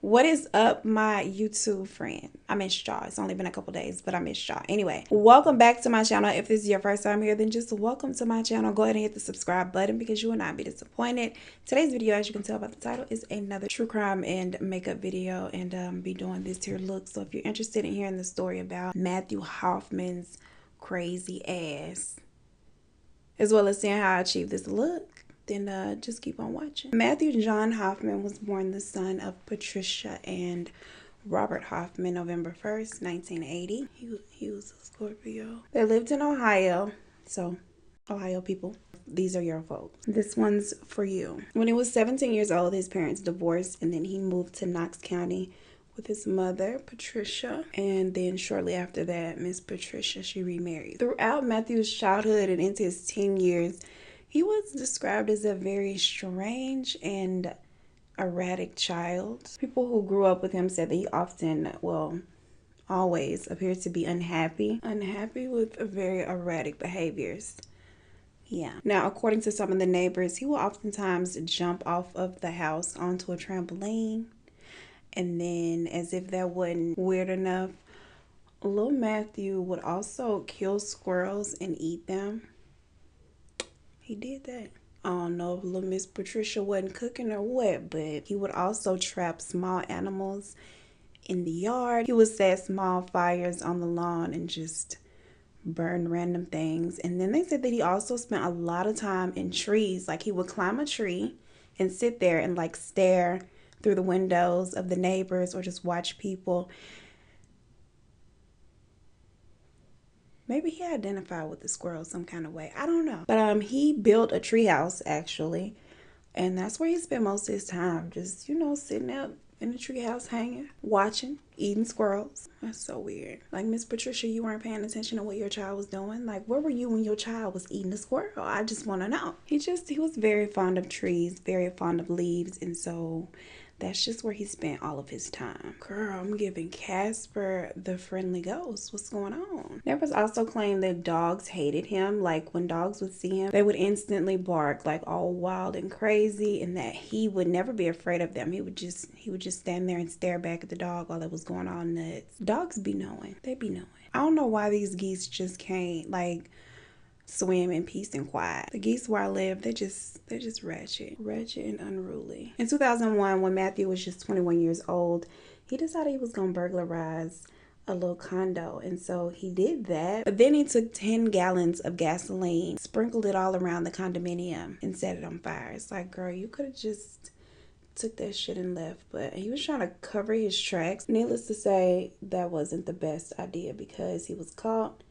What is up, my YouTube friend? I missed y'all. It's only been a couple days, but I missed y'all. Anyway, welcome back to my channel. If this is your first time here, then just welcome to my channel. Go ahead and hit the subscribe button because you will not be disappointed. Today's video, as you can tell by the title, is another true crime and makeup video, and be doing this here look. So if you're interested in hearing the story about Matthew Hoffman's crazy ass, as well as seeing how I achieved this look, then just keep on watching. Matthew John Hoffman was born the son of Patricia and Robert Hoffman, November 1st, 1980. He was a Scorpio. They lived in Ohio. So, Ohio people, these are your folks. This one's for you. When he was 17 years old, his parents divorced, and then he moved to Knox County with his mother, Patricia. And then shortly after that, Miss Patricia, she remarried. Throughout Matthew's childhood and into his teen years, he was described as a very strange and erratic child. People who grew up with him said that he often, well, always appeared to be unhappy with very erratic behaviors. Yeah. Now, according to some of the neighbors, he would oftentimes jump off of the house onto a trampoline. And then, as if that wasn't weird enough, little Matthew would also kill squirrels and eat them. He did that. I don't know if little Miss Patricia wasn't cooking or what, but he would also trap small animals in the yard. He would set small fires on the lawn and just burn random things. And then they said that he also spent a lot of time in trees. Like, he would climb a tree and sit there and like stare through the windows of the neighbors or just watch people. Maybe he identified with the squirrel some kind of way. I don't know. But he built a tree house, actually. And that's where he spent most of his time. Just, you know, sitting out in the tree house, hanging, watching, eating squirrels. That's so weird. Like, Miss Patricia, you weren't paying attention to what your child was doing. Like, where were you when your child was eating a squirrel? I just want to know. He was very fond of trees, very fond of leaves. And so that's just where he spent all of his time. Girl, I'm giving Casper the friendly ghost. What's going on? Neighbors also claimed that dogs hated him. Like, when dogs would see him, they would instantly bark like all wild and crazy, and that he would never be afraid of them. He would just stand there and stare back at the dog while it was going all nuts. Dogs be knowing. They be knowing. I don't know why these geese just can't, like, swim in peace and quiet. The geese where I live, they're just ratchet and unruly. In 2001, when Matthew was just 21 years old, he decided he was gonna burglarize a little condo, and so he did that. But then he took 10 gallons of gasoline, sprinkled it all around the condominium, and set it on fire. It's like, girl, you could have just took that shit and left. But he was trying to cover his tracks. Needless to say, that wasn't the best idea because he was caught,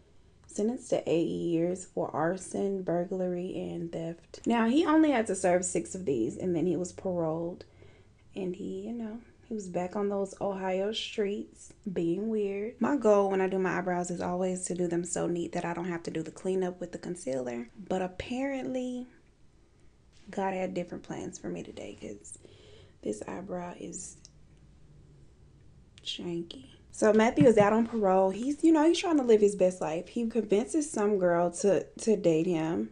sentenced to 8 years for arson, burglary, and theft. Now, he only had to serve 6 of these, and then he was paroled. And he was back on those Ohio streets, being weird. My goal when I do my eyebrows is always to do them so neat that I don't have to do the cleanup with the concealer. But apparently, God had different plans for me today because this eyebrow is janky. So Matthew is out on parole. He's trying to live his best life. He convinces some girl to date him.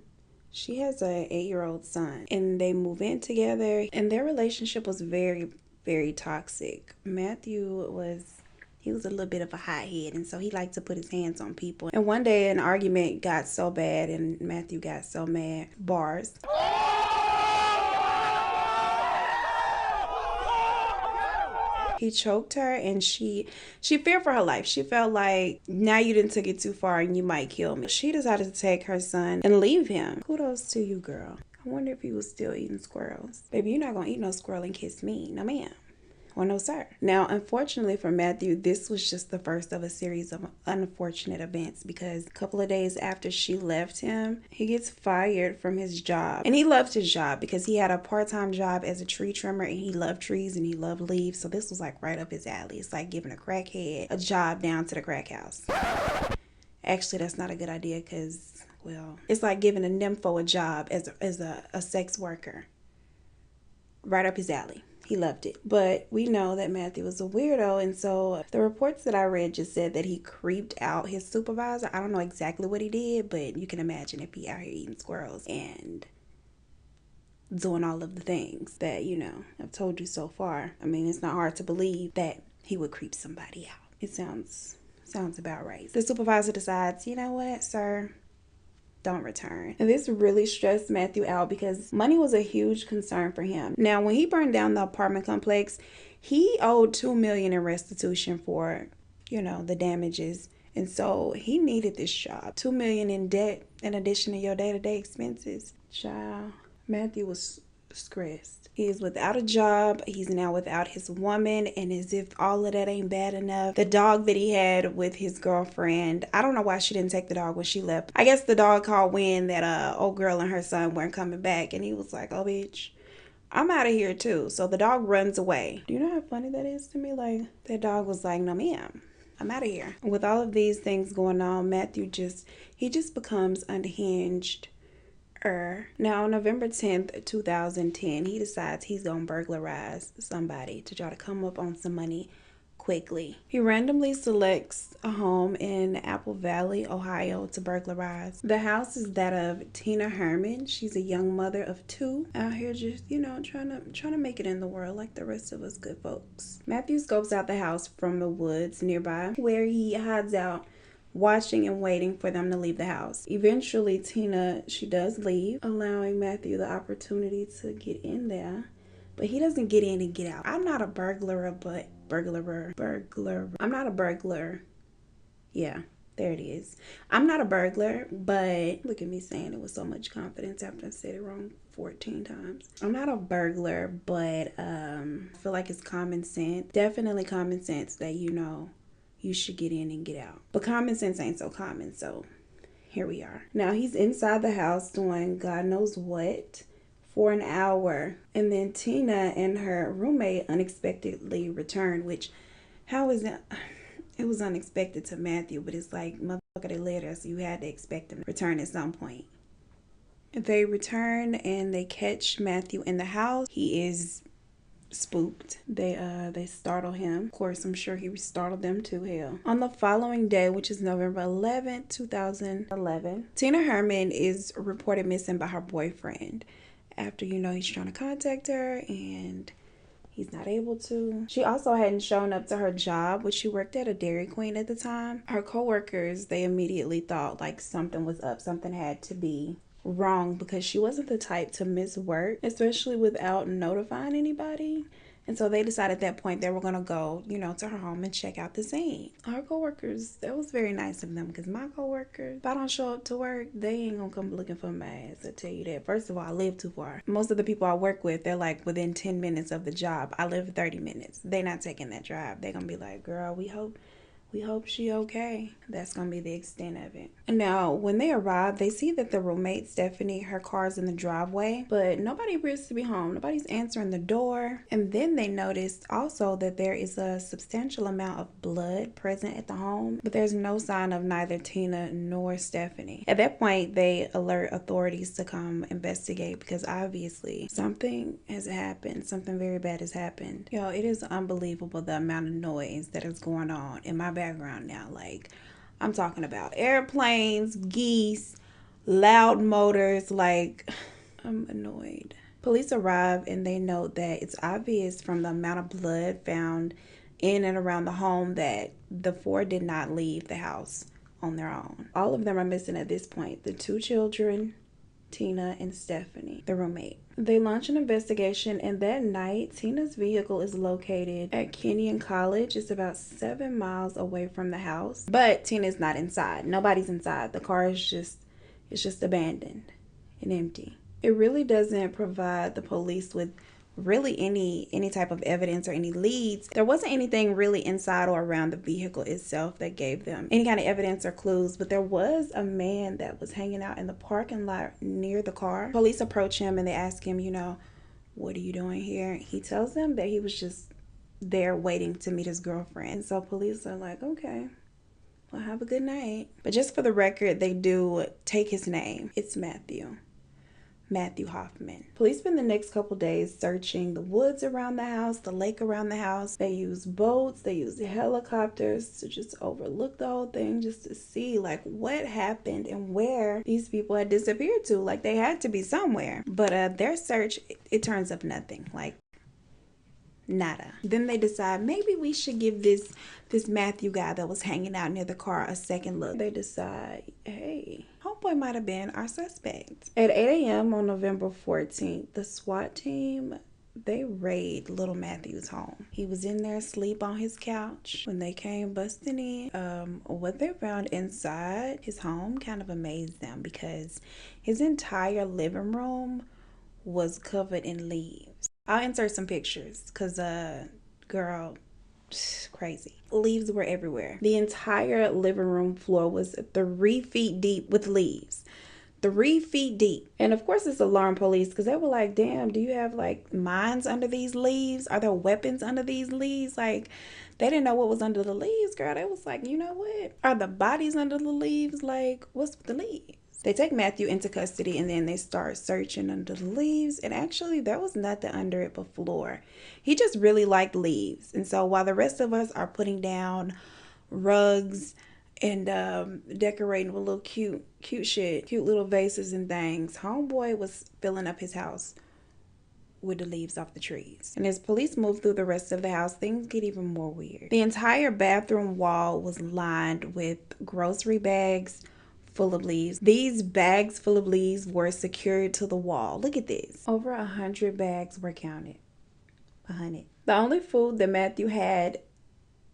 She has a 8-year-old son, and they move in together, and their relationship was very, very toxic. Matthew was a little bit of a hothead, and so he liked to put his hands on people. And one day an argument got so bad and Matthew got so mad. Bars. He choked her, and she feared for her life. She felt like, now you didn't took it too far and you might kill me. She decided to take her son and leave him. Kudos to you, girl. I wonder if he was still eating squirrels. Baby, you're not gonna eat no squirrel and kiss me. No, ma'am. Or no, sir. Now, unfortunately for Matthew, this was just the first of a series of unfortunate events, because a couple of days after she left him, he gets fired from his job. And he loved his job because he had a part-time job as a tree trimmer, and he loved trees and he loved leaves. So this was like right up his alley. It's like giving a crackhead a job down to the crack house. Actually, that's not a good idea because, well, it's like giving a nympho a job as a sex worker. Right up his alley. He loved it. But we know that Matthew was a weirdo, and so the reports that I read just said that he creeped out his supervisor. I don't know exactly what he did, but you can imagine if he out here eating squirrels and doing all of the things that, you know, I've told you so far. I mean, it's not hard to believe that he would creep somebody out. It sounds about right. The supervisor decides, you know what, sir, don't return. And this really stressed Matthew out because money was a huge concern for him. Now, when he burned down the apartment complex, he owed $2 million in restitution for, you know, the damages. And so he needed this job. $2 million in debt in addition to your day-to-day expenses. Child, Matthew was stressed. He is without a job. He's now without his woman. And as if all of that ain't bad enough, the dog that he had with his girlfriend, I don't know why she didn't take the dog when she left. I guess the dog called wind that old girl and her son weren't coming back. And he was like, oh, bitch, I'm out of here too. So the dog runs away. Do you know how funny that is to me? Like, that dog was like, no, ma'am, I'm out of here. With all of these things going on, Matthew just becomes unhinged. Now, on November 10th, 2010, he decides he's gonna burglarize somebody to try to come up on some money quickly. He randomly selects a home in Apple Valley, Ohio to burglarize. The house is that of Tina Herman. She's a young mother of 2 out here just, you know, trying to make it in the world like the rest of us good folks. Matthew scopes out the house from the woods nearby where he hides out, watching and waiting for them to leave the house. Eventually, Tina, she does leave, allowing Matthew the opportunity to get in there. But he doesn't get in and get out. I'm not a burglar, but I'm not a burglar. Yeah, there it is. I'm not a burglar, but look at me saying it with so much confidence after I said it wrong 14 times. I'm not a burglar, but I feel like it's common sense. Definitely common sense that, you know, you should get in and get out. But common sense ain't so common, so here we are. Now he's inside the house doing God knows what for an hour. And then Tina and her roommate unexpectedly returned, which, how is that? It was unexpected to Matthew, but it's like, motherfucker, they let us. You had to expect them to return at some point. They return and they catch Matthew in the house. He is spooked. They startle him. Of course, I'm sure he startled them too, hell. On the following day, which is November 11th, 2011, Tina Herman is reported missing by her boyfriend after, you know, he's trying to contact her and he's not able to. She also hadn't shown up to her job, which she worked at a Dairy Queen at the time. Her coworkers, they immediately thought like something was up. Something had to be wrong because she wasn't the type to miss work, especially without notifying anybody. And so they decided at that point they were going to go, you know, to her home and check out the scene. Our coworkers, that was very nice of them because my coworkers, if I don't show up to work, they ain't going to come looking for my ass. I tell you that. First of all, I live too far. Most of the people I work with, they're like within 10 minutes of the job. I live 30 minutes. They're not taking that drive. They're going to be like, girl, we hope she okay. That's gonna be the extent of it. And now when they arrive, they see that the roommate Stephanie, her car's in the driveway, but nobody appears to be home. Nobody's answering the door. And then they notice also that there is a substantial amount of blood present at the home, but there's no sign of neither Tina nor Stephanie. At that point, they alert authorities to come investigate because obviously something has happened. Something very bad has happened. Yo, it is unbelievable the amount of noise that is going on in my background now. Like, I'm talking about airplanes, geese, loud motors. Like, I'm annoyed. Police arrive and they note that it's obvious from the amount of blood found in and around the home that the 4 did not leave the house on their own. All of them are missing at this point. The 2 children, Tina and Stephanie, the roommate. They launch an investigation, and that night, Tina's vehicle is located at Kenyon College. It's about 7 miles away from the house, but Tina's not inside. Nobody's inside. The car is just abandoned and empty. It really doesn't provide the police with really any type of evidence or any leads. There wasn't anything really inside or around the vehicle itself that gave them any kind of evidence or clues, but there was a man that was hanging out in the parking lot near the car. Police approach him and they ask him, you know, what are you doing here? He tells them that he was just there waiting to meet his girlfriend. So police are like, okay, well, have a good night. But just for the record, they do take his name. It's Matthew. Matthew Hoffman. Police spend the next couple days searching the woods around the house, the lake around the house. They use boats, they use helicopters to just overlook the whole thing, just to see like what happened and where these people had disappeared to. Like they had to be somewhere. But their search, it turns up nothing. Like nada. Then they decide maybe we should give this Matthew guy that was hanging out near the car a second look. They decide, hey, homeboy might have been our suspect. At 8 a.m. on November 14th, the SWAT team, they raid little Matthew's home. He was in there asleep on his couch when they came busting in. What they found inside his home kind of amazed them because his entire living room was covered in leaves. I'll insert some pictures because, girl, crazy. Leaves were everywhere. The entire living room floor was 3 feet deep with leaves. 3 feet deep. And of course, this alarmed police because they were like, damn, do you have like mines under these leaves? Are there weapons under these leaves? Like, they didn't know what was under the leaves, girl. They was like, you know what? Are the bodies under the leaves? Like, what's with the leaves? They take Matthew into custody and then they start searching under the leaves. And actually, there was nothing under it but floor. He just really liked leaves. And so while the rest of us are putting down rugs and decorating with little cute shit, cute little vases and things, homeboy was filling up his house with the leaves off the trees. And as police move through the rest of the house, things get even more weird. The entire bathroom wall was lined with grocery bags full of leaves. These bags full of leaves were secured to the wall. Look at this. Over 100 bags were counted. 100. The only food that Matthew had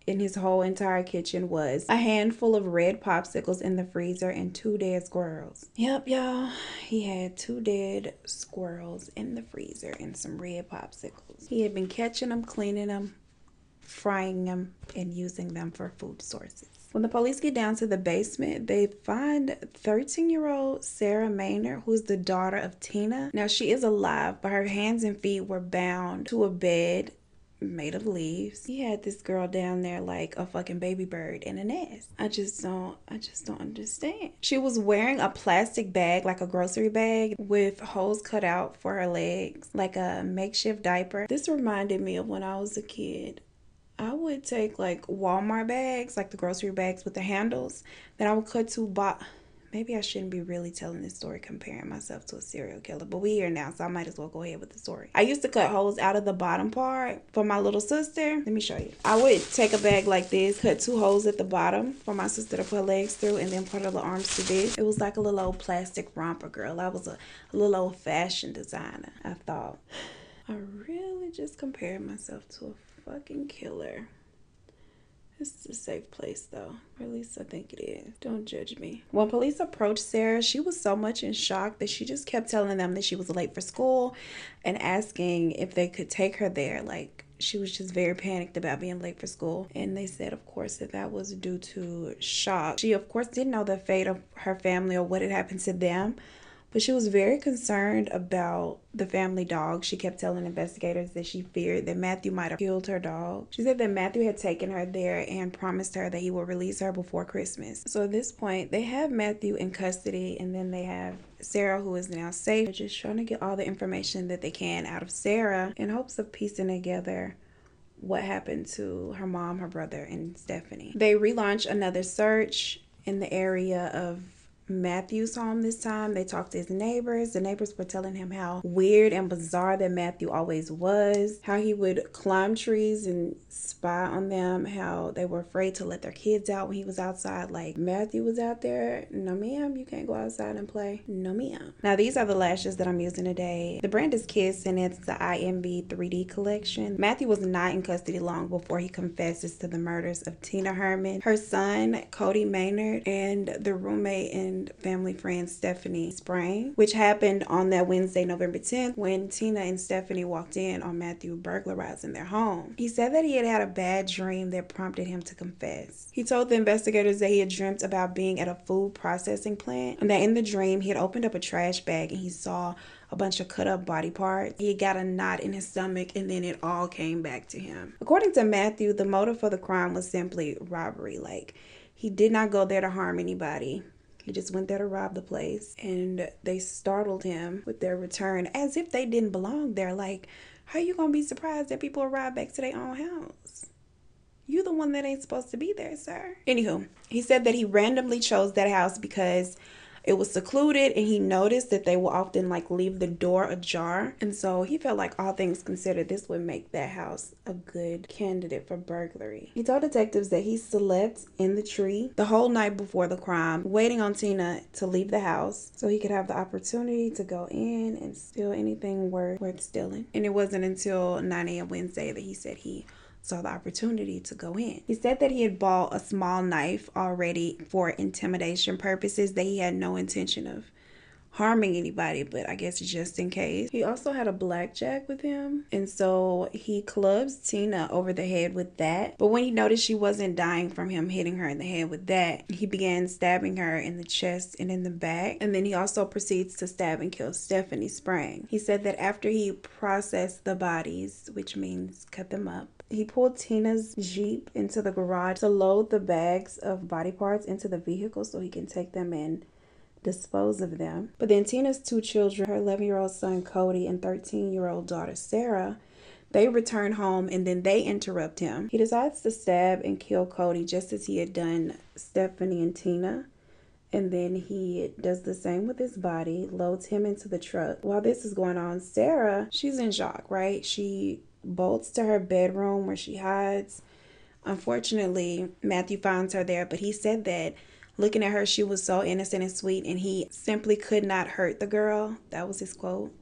in his whole entire kitchen was a handful of red popsicles in the freezer and 2 dead squirrels. Yep, y'all. He had 2 dead squirrels in the freezer and some red popsicles. He had been catching them, cleaning them, frying them, and using them for food sources. When the police get down to the basement, they find 13-year-old Sarah Maynard, who's the daughter of Tina. Now, she is alive, but her hands and feet were bound to a bed made of leaves. He had this girl down there like a fucking baby bird in a nest. I just don't understand. She was wearing a plastic bag, like a grocery bag, with holes cut out for her legs, like a makeshift diaper. This reminded me of when I was a kid. I would take like Walmart bags, like the grocery bags with the handles, then I would cut 2 maybe I shouldn't be really telling this story comparing myself to a serial killer, but we're here now, so I might as well go ahead with the story. I used to cut holes out of the bottom part for my little sister. Let me show you. I would take a bag like this, cut 2 holes at the bottom for my sister to put her legs through, and then put her little arms to this. It was like a little old plastic romper, girl. I was a little old fashioned designer. I thought, I really just compared myself to a fucking killer. This is a safe place though, or at least I think it is. Don't judge me. When police approached Sarah, she was so much in shock that she just kept telling them that she was late for school and asking if they could take her there. Like, she was just very panicked about being late for school. And they said, of course, that was due to shock. She, of course, didn't know the fate of her family or what had happened to them. But she was very concerned about the family dog. She kept telling investigators that she feared that Matthew might have killed her dog. She said that Matthew had taken her there and promised her that he would release her before Christmas. So at this point, they have Matthew in custody, and then they have Sarah, who is now safe. They're just trying to get all the information that they can out of Sarah in hopes of piecing together what happened to her mom, her brother, and Stephanie. They relaunch another search in the area of Matthew's home this time. They talked to his neighbors. The neighbors were telling him how weird and bizarre that Matthew always was, how he would climb trees and spy on them, how they were afraid to let their kids out when he was outside. Like, Matthew was out there, no ma'am, you can't go outside and play, no ma'am. Now these are the lashes that I'm using today. The brand is Kiss and it's the IMB 3D collection. Matthew was not in custody long before he confesses to the murders of Tina Herman, her son Cody Maynard, and the roommate and family friend Stephanie Sprang, which happened on that Wednesday, November 10th, when Tina and Stephanie walked in on Matthew burglarizing their home. He said that he had a bad dream that prompted him to confess. He told the investigators that he had dreamt about being at a food processing plant, and that in the dream he had opened up a trash bag and he saw a bunch of cut up body parts. He got a knot in his stomach and then it all came back to him. According to Matthew, the motive for the crime was simply robbery. Like, he did not go there to harm anybody. He just went there to rob the place, and they startled him with their return as if they didn't belong there. Like, how you gonna be surprised that people arrive back to their own house? You the one that ain't supposed to be there, sir. Anywho, he said that he randomly chose that house because it was secluded, and he noticed that they will often like leave the door ajar. And so he felt like, all things considered, this would make that house a good candidate for burglary. He told detectives that he slept in the tree the whole night before the crime, waiting on Tina to leave the house so he could have the opportunity to go in and steal anything worth stealing. And it wasn't until 9 a.m. Wednesday that he said he saw the opportunity to go in. He said that he had bought a small knife already for intimidation purposes, that he had no intention of harming anybody, but I guess just in case. He also had a blackjack with him, and so he clubs Tina over the head with that. But when he noticed she wasn't dying from him hitting her in the head with that, he began stabbing her in the chest and in the back. And then he also proceeds to stab and kill Stephanie Sprang. He said that after he processed the bodies, which means cut them up, he pulled Tina's Jeep into the garage to load the bags of body parts into the vehicle so he can take them and dispose of them. But then Tina's two children, her 11-year-old son Cody and 13-year-old daughter Sarah, they return home, and then they interrupt him. He decides to stab and kill Cody just as he had done Stephanie and Tina. And then he does the same with his body, loads him into the truck. While this is going on, Sarah, she's in shock, right? She bolts to her bedroom where she hides. Unfortunately, Matthew finds her there, but he said that looking at her, she was so innocent and sweet, and he simply could not hurt the girl. That was his quote.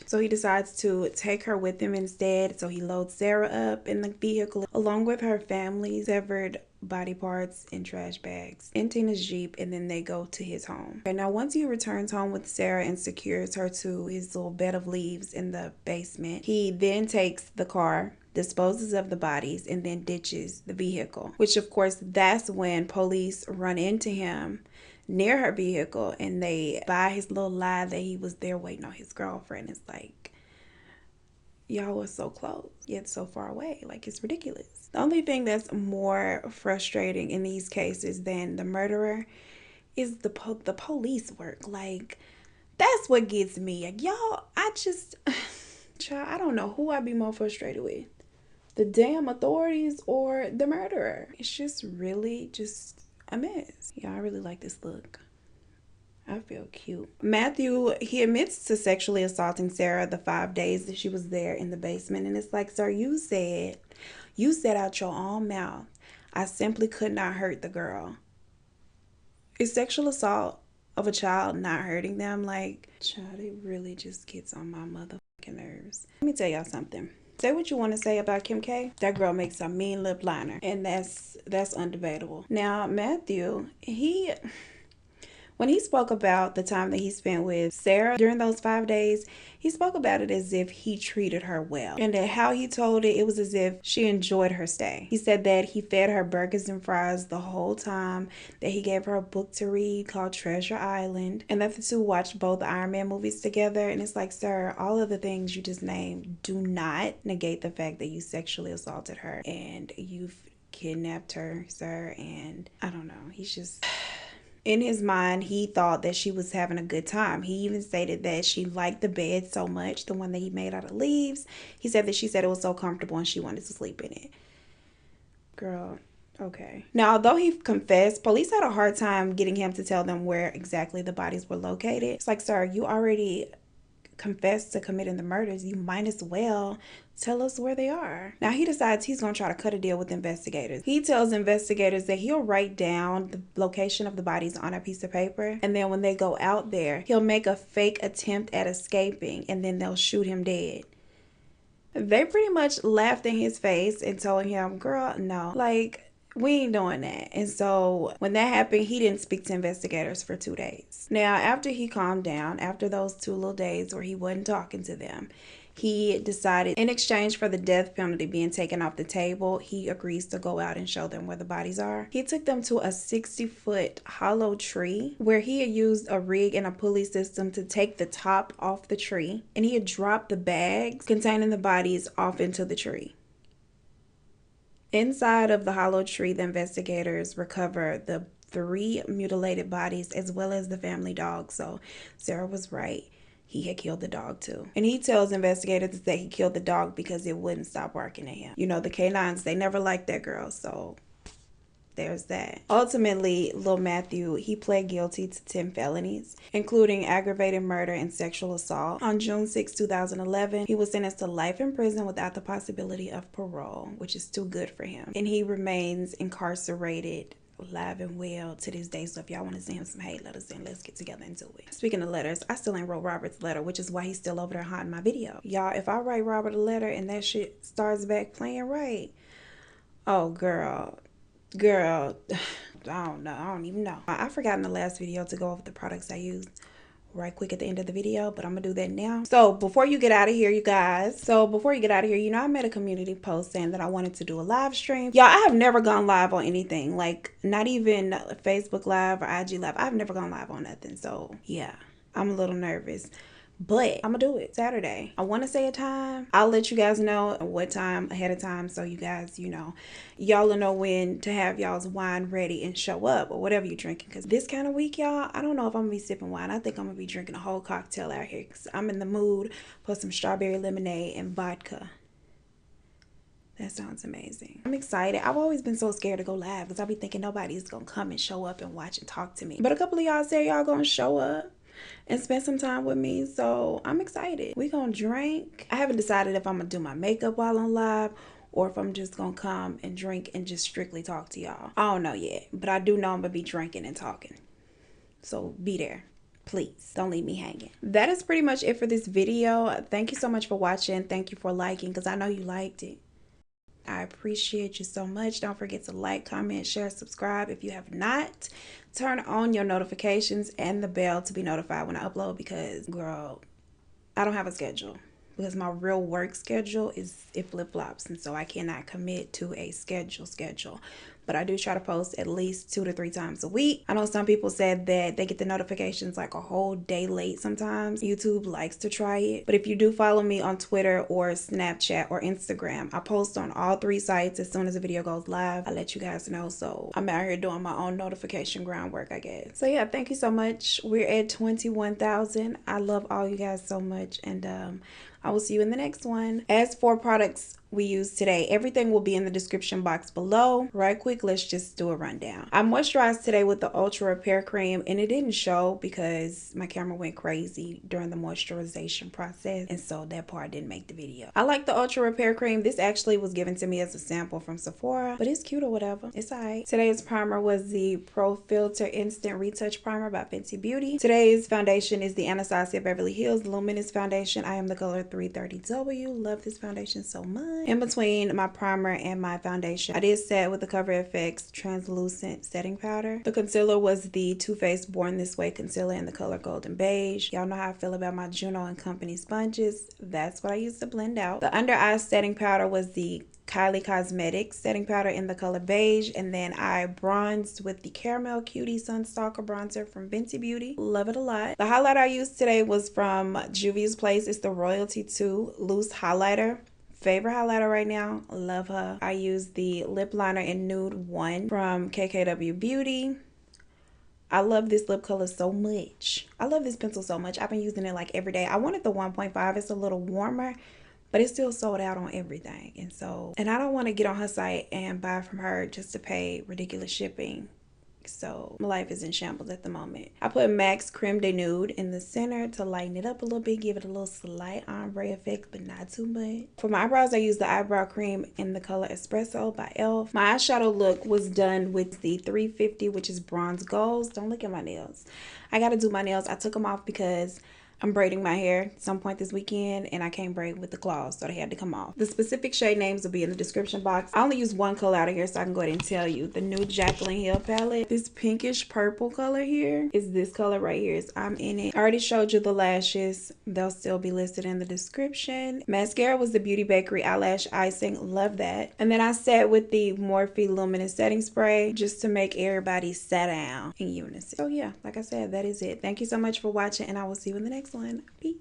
So he decides to take her with him instead. So he loads Sarah up in the vehicle along with her family's severed body parts in trash bags in Tina's Jeep, and then they go to his home. And now once he returns home with Sarah and secures her to his little bed of leaves in the basement, he then takes the car, disposes of the bodies, and then ditches the vehicle, which of course that's when police run into him near her vehicle, and they buy his little lie that he was there waiting on his girlfriend. It's like, y'all were so close yet so far away. Like, it's ridiculous. The only thing that's more frustrating in these cases than the murderer is the police work. Like, that's what gets me. Like, y'all, child, I don't know who I'd be more frustrated with, the damn authorities or the murderer. It's just really just a mess. Yeah, I really like this look. I feel cute. Matthew, he admits to sexually assaulting Sarah the 5 days that she was there in the basement. And it's like, sir, you said out your own mouth, I simply could not hurt the girl. Is sexual assault of a child not hurting them? Like, child, it really just gets on my motherfucking nerves. Let me tell y'all something. Say what you want to say about Kim K. That girl makes a mean lip liner, and that's undebatable. Now, Matthew, when he spoke about the time that he spent with Sarah during those 5 days, he spoke about it as if he treated her well. And that how he told it, it was as if she enjoyed her stay. He said that he fed her burgers and fries the whole time, that he gave her a book to read called Treasure Island, and that the two watched both Iron Man movies together. And it's like, sir, all of the things you just named do not negate the fact that you sexually assaulted her and you've kidnapped her, sir. And I don't know, he's just... In his mind, he thought that she was having a good time. He even stated that she liked the bed so much, the one that he made out of leaves. He said that she said it was so comfortable and she wanted to sleep in it. Girl, okay. Now, although he confessed, police had a hard time getting him to tell them where exactly the bodies were located. It's like, sir, you already confessed to committing the murders. You might as well tell us where they are. Now he decides he's going to try to cut a deal with investigators. He tells investigators that he'll write down the location of the bodies on a piece of paper, and then when they go out there, he'll make a fake attempt at escaping, and then they'll shoot him dead. They pretty much laughed in his face and told him, girl, no, like, we ain't doing that. And so when that happened, he didn't speak to investigators for 2 days. Now, after he calmed down, after those 2 little days where he wasn't talking to them, he decided, in exchange for the death penalty being taken off the table, he agrees to go out and show them where the bodies are. He took them to a 60-foot hollow tree where he had used a rig and a pulley system to take the top off the tree, and he had dropped the bags containing the bodies off into the tree. Inside of the hollow tree, the investigators recover the 3 mutilated bodies as well as the family dog. So Sarah was right. He had killed the dog too. And he tells investigators that he killed the dog because it wouldn't stop barking at him. You know, the canines, they never liked that girl. So there's that. Ultimately, Lil Matthew, he pled guilty to 10 felonies, including aggravated murder and sexual assault. On June 6, 2011, he was sentenced to life in prison without the possibility of parole, which is too good for him. And he remains incarcerated live and well to this day. So if y'all want to send him some hate letters, then let's get together and do it. Speaking of letters, I still ain't wrote Robert's letter, which is why he's still over there haunting my video. Y'all, if I write Robert a letter and that shit starts back playing right, oh girl, I don't know. I don't even know. I forgot in the last video to go over the products I used right quick at the end of the video, but I'm gonna do that now. So before you get out of here, you guys, you know, I made a community post saying that I wanted to do a live stream. Y'all, I have never gone live on anything, like not even Facebook live or IG live. I've never gone live on nothing. So yeah, I'm a little nervous, but I'm gonna do it Saturday. I want to say a time. I'll let you guys know what time ahead of time, so you guys, you know, y'all will know when to have y'all's wine ready and show up, or whatever you're drinking. Because this kind of week, y'all, I don't know if I'm gonna be sipping wine. I think I'm gonna be drinking a whole cocktail out here, because I'm in the mood for some strawberry lemonade and vodka. That sounds amazing. I'm excited. I've always been so scared to go live because I be thinking nobody's gonna come and show up and watch and talk to me. But a couple of y'all said y'all gonna show up and spend some time with me, so I'm excited. We gonna drink. I haven't decided if I'm gonna do my makeup while I'm live or if I'm just gonna come and drink and just strictly talk to y'all. I don't know yet, but I do know I'm gonna be drinking and talking, so be there. Please don't leave me hanging. That is pretty much it for this video. Thank you so much for watching. Thank you for liking, because I know you liked it. I appreciate you so much. Don't forget to like, comment, share, subscribe if you have not. Turn on your notifications and the bell to be notified when I upload, because, girl, I don't have a schedule. Because my real work schedule it flip-flops, and so I cannot commit to a schedule. But I do try to post at least 2 to 3 times a week. I know some people said that they get the notifications like a whole day late sometimes. YouTube likes to try it. But if you do follow me on Twitter or Snapchat or Instagram, I post on all 3 sites as soon as a video goes live. I let you guys know. So I'm out here doing my own notification groundwork, I guess. So yeah, thank you so much. We're at 21,000. I love all you guys so much. And I will see you in the next one. As for products we use today, everything will be in the description box below. Right quick, let's just do a rundown. I moisturized today with the Ultra Repair Cream, and it didn't show because my camera went crazy during the moisturization process, and so that part didn't make the video. I like the Ultra Repair Cream. This actually was given to me as a sample from Sephora, but it's cute or whatever. It's alright. Today's primer was the Pro Filt'r Instant Retouch Primer by Fenty Beauty. Today's foundation is the Anastasia Beverly Hills Luminous Foundation. I am the color 330W. Love this foundation so much. In between my primer and my foundation, I did set with the CoverFX translucent setting powder. The concealer was the Too Faced Born This Way concealer in the color Golden Beige. Y'all know how I feel about my Juno and Company sponges. That's what I used to blend out. The under eye setting powder was the Kylie Cosmetics setting powder in the color Beige, and then I bronzed with the Caramel Cutie Sunstalker bronzer from Fenty Beauty. Love it a lot. The highlighter I used today was from Juvia's Place. It's the Royalty 2 Loose Highlighter. Favorite highlighter right now. Love her. I used the lip liner in Nude 1 from KKW Beauty. I love this lip color so much. I love this pencil so much. I've been using it like every day. I wanted the 1.5. It's a little warmer, but it's still sold out on everything. And I don't want to get on her site and buy from her just to pay ridiculous shipping. So my life is in shambles at the moment. I put MAC's Creme de Nude in the center to lighten it up a little bit, give it a little slight ombre effect, but not too much. For my eyebrows, I used the eyebrow cream in the color Espresso by YALL. My eyeshadow look was done with the 350, which is bronze golds. Don't look at my nails. I gotta do my nails. I took them off because I'm braiding my hair at some point this weekend, and I can't braid with the claws, so they had to come off. The specific shade names will be in the description box. I only use one color out of here, so I can go ahead and tell you. The new Jaclyn Hill palette. This pinkish purple color here is this color right here. I'm in it. I already showed you the lashes. They'll still be listed in the description. Mascara was the Beauty Bakerie eyelash icing. Love that. And then I set with the Morphe Luminous setting spray just to make everybody sit down in unison. So yeah, like I said, that is it. Thank you so much for watching, and I will see you in the next one. Peace.